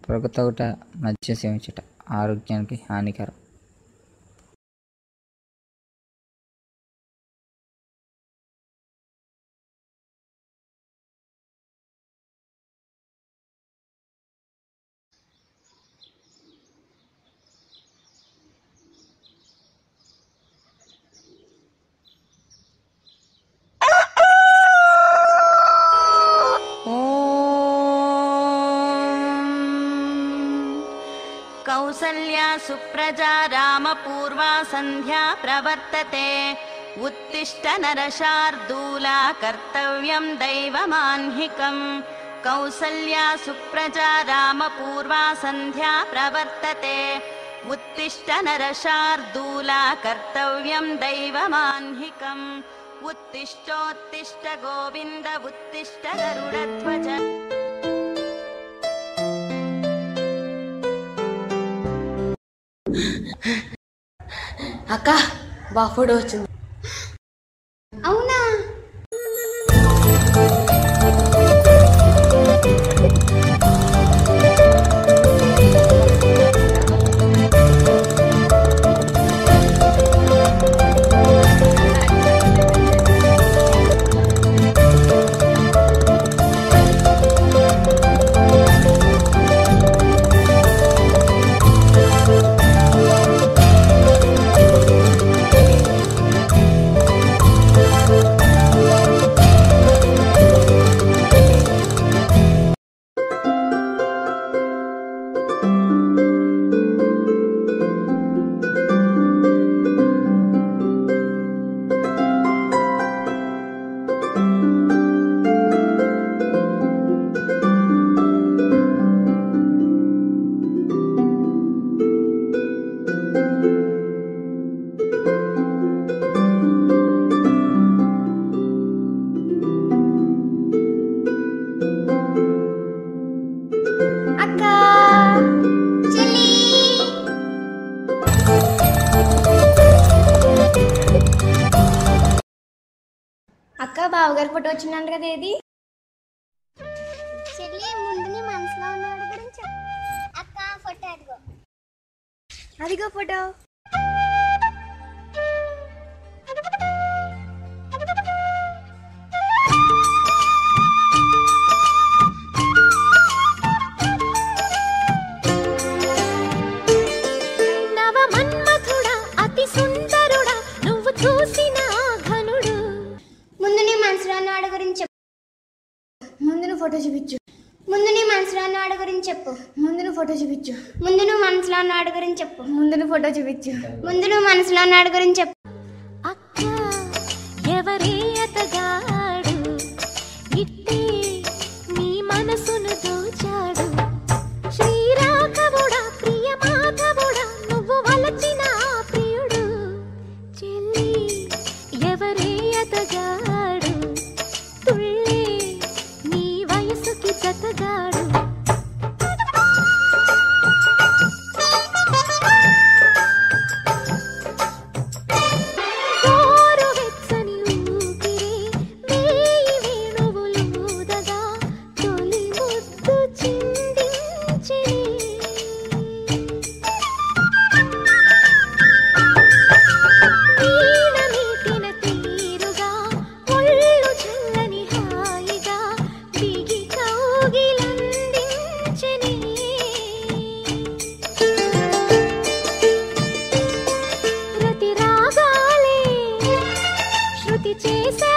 పొగ మద్యం సేవించుట ఆరోగ్యానికి హానికరం. कौसल्या सुप्रजा रामपूर्वा सन्ध्या प्रवर्तते उत्तिष्ठ नरशार्दूला कर्तव्यं दैवमाह्निकम् कौसल्या सुप्रजा रामपूर्वा सन्ध्या प्रवर्तते उत्तिष्ठ नरशार्दूला कर्तव्यं दैवमाह्निकम् उत्तिष्ठोत्तिष्ठ गोविन्द उत्तिष्ठ गरुडध्वज. అక్క బా ఫోటో వచ్చింది. అవునా? అక్క బావగారి ఫోటో వచ్చిందంట కదా, ఏది? చెల్లి ముందు నీ మనసులో ఉన్నవాడి గురించి అక్క ఫోటో అదిగో. అదిగో ఫోటో. నవ మన్మథుడా అతి సుందరుడా నువ్వు చూసిన ఘనుడు. ముందు నీ మనసులో ఉన్నవాడి గురించి చెప్పు. ముందు నువ్వు ఫోటో చూపించు. ముందు నీ మనసులో ఉన్నవాడి గురించి చెప్పు. ముందు నువ్వు ఫోటో చూపించు. ముందు నువ్వు మనసులో ఉన్నవాడి గురించి చెప్పు. ముందు నువ్వు ఫోటో చూపించు. ముందు నువ్వు మనసులో ఉన్నవాడి గురించి చెప్పు. అక్క ఎవరే అతగాడు ఇట్టే నీ మనసును దోచాడు. శ్రీరాఘవుడా ప్రియ మాధవుడా నువ్వు వలచిన ప్రియుడు. చెల్లి ఎవరే అతగాడు తుళ్ళే నీ వయసుకి జతగాడు. చేసా